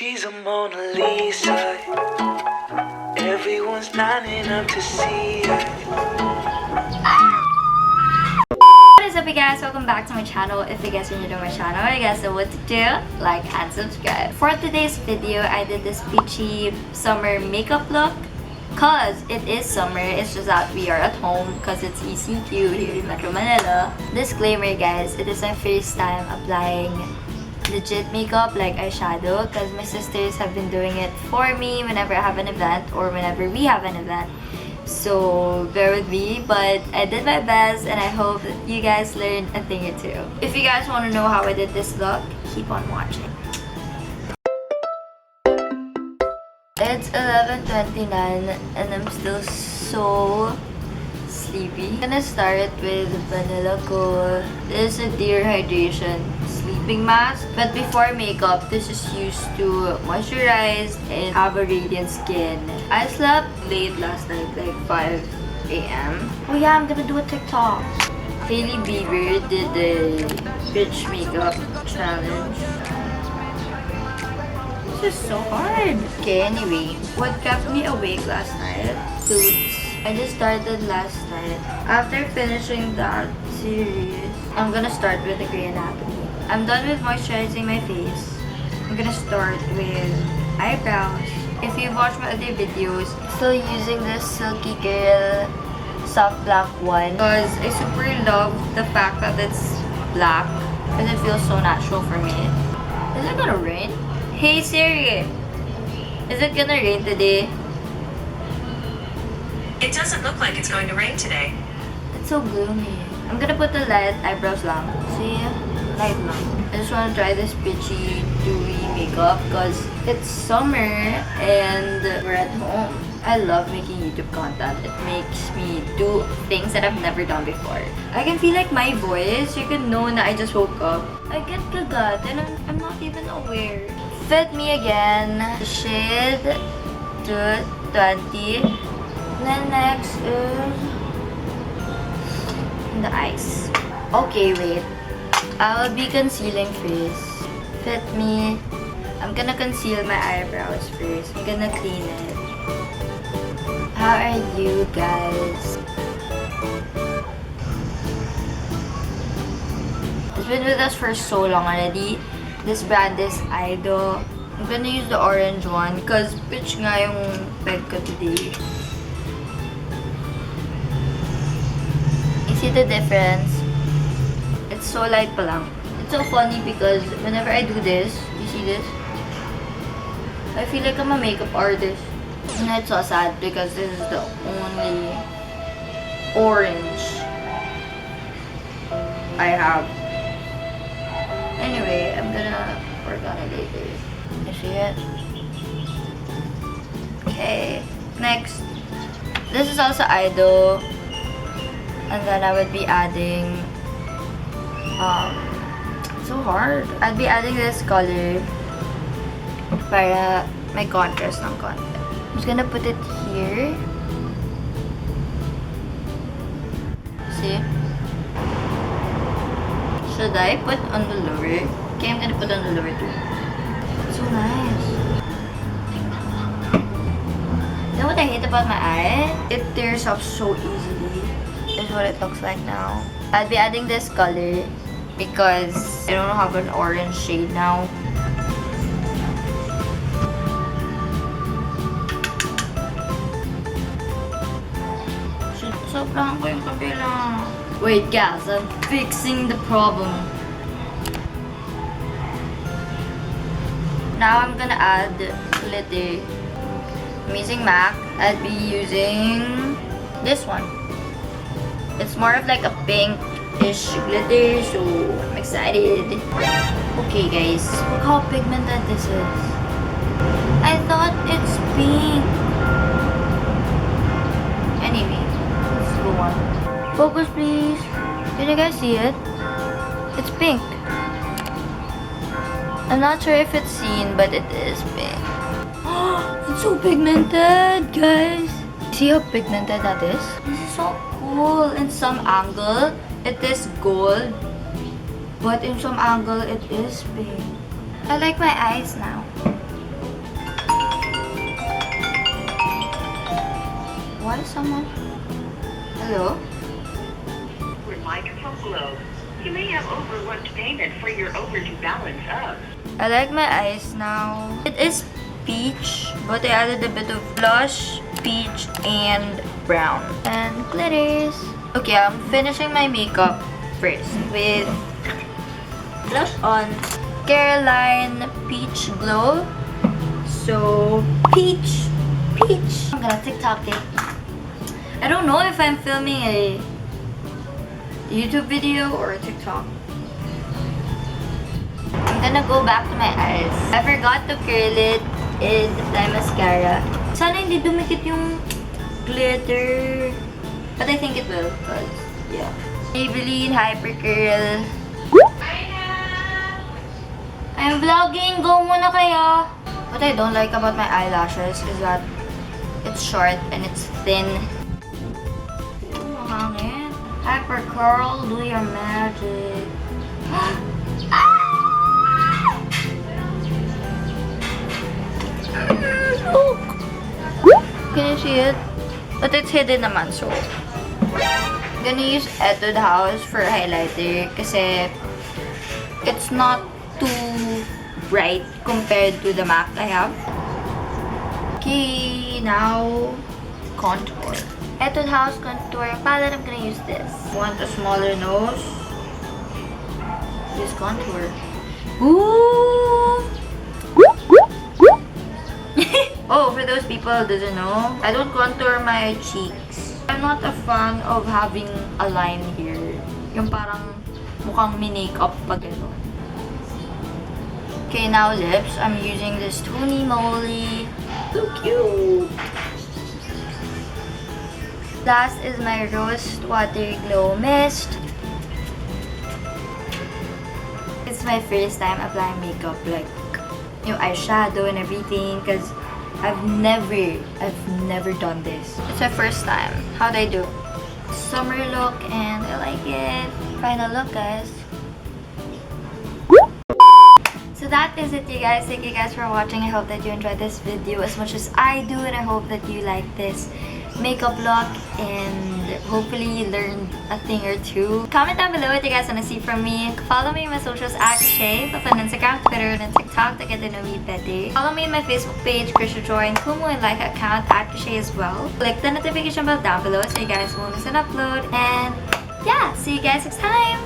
She's a Mona Lisa. Everyone's lining up to see her. What is up, you guys? Welcome back to my channel. If you guys are new to my channel, you guys know what to do. Like and subscribe. For today's video, I did this peachy summer makeup look. Cause it is summer, it's just that we are at home because it's ECQ here in Metro Manila. Disclaimer guys, it is my first time applying legit makeup like eyeshadow because my sisters have been doing it for me whenever I have an event or whenever we have an event. So bear with me, but I did my best and I hope that you guys learned a thing or two. If you guys want to know how I did this look, keep on watching. It's 11:29 and I'm still so sleepy. I'm gonna start with Banila ko. This is a Dear Hydration sleeping mask. But before makeup, this is used to moisturize and have a radiant skin. I slept late last night, like 5 a.m. Oh yeah, I'm gonna do a TikTok. Hailey Bieber did the bitch makeup challenge. This is so hard. Okay, anyway, what kept me awake last night? Etude. I just started last night. After finishing that series, I'm gonna start with the Grey Anatomy. I'm done with moisturizing my face. I'm gonna start with eyebrows. If you've watched my other videos, still using this Silky Girl soft black one because I super love the fact that it's black because it feels so natural for me. Is it gonna rain? Hey Siri, is it gonna rain today? It doesn't look like it's going to rain today. It's so gloomy. I'm gonna put the light eyebrows lang. See? Light lang. I just wanna try this peachy dewy makeup because it's summer and we're at home. I love making YouTube content. It makes me do things that I've never done before. I can feel like my voice, you can know that I just woke up. I get kagat and I'm not even aware. Fit Me again, shade 220. Then next is the eyes. Okay, wait. I will be concealing first. Fit Me. I'm gonna conceal my eyebrows first. I'm gonna clean it. How are you guys? It's been with us for so long already. This brand is Aido. I'm gonna use the orange one because pitch nga yung peg ko today. You see the difference? It's so light pa lang. It's so funny because whenever I do this, you see this? I feel like I'm a makeup artist. And it's so sad because this is the only orange I have. Anyway, I'm gonna work on it later. You see it? Okay. Next. This is also Aido. And then I would be adding so hard. I'd be adding this color para may contrast ng konti. I'm just gonna put it here. See? Should I put on the lower? Okay, I'm gonna put on the lower too. So nice. You know what I hate about my eye? It tears up so easily. This is what it looks like now. I'll be adding this color because I don't have an orange shade now. Sobrang ko yung kabila. Wait guys, I'm fixing the problem. Now I'm gonna add glitter. I'm using MAC. I'll be using this one. It's more of like a pink-ish glitter, so I'm excited. Okay guys, look how pigmented this is. I thought it's pink. Anyway, let's go on. Focus please. Can you guys see it? It's pink. I'm not sure if it's seen, but it is pink. It's so pigmented, guys. See how pigmented that is? This is so cool. In some angle, it is gold. But in some angle, it is pink. I like my eyes now. someone. Hello? Reminder from Glow. You may have overlooked payment for your overdue balance of. I like my eyes now. It is peach, but I added a bit of blush, peach, and brown. And glitters. Okay, I'm finishing my makeup first with blush on Careline Peach Glow. So, peach. I'm gonna TikTok it. I don't know if I'm filming a YouTube video or a TikTok. I'm gonna go back to my eyes. I forgot to curl it and apply mascara. Sana hindi dumikit yung glitter. But I think it will, cause yeah. Maybelline Hypercurl. I'm vlogging! Go muna kayo! What I don't like about my eyelashes is that it's short and it's thin. Ooh, hangin. Hypercurl, do your magic. Look! Can you see it? But it's hidden naman, so I'm gonna use Etude House for highlighter kasi it's not too bright compared to the MAC I have. Okay, now contour. Etude House contour palette. I'm gonna use this. Want a smaller nose? This contour. Ooh! Oh, for those people who doesn't know, I don't contour my cheeks. I'm not a fan of having a line here. Yung parang mukhang minake-up pa gano'n. Okay, now lips. I'm using this Tonymoly. So cute! Last is my Rosewater Glow Mist. It's my first time applying makeup, like yung eyeshadow and everything, because I've never done this. It's my first time. How'd I do? Summer look and I like it. Final look, guys. So that is it, you guys. Thank you guys for watching. I hope that you enjoyed this video as much as I do, and I hope that you like this makeup look and hopefully you learned a thing or two. Comment down below what you guys want to see from me. Follow me on my socials at Krisha, both on Instagram, Twitter, and TikTok to get to know me better. Follow me on my Facebook page, Krisha Joy, and Kumu and like account at Krisha as well. Click the notification bell down below so you guys won't miss an upload. And yeah, see you guys next time.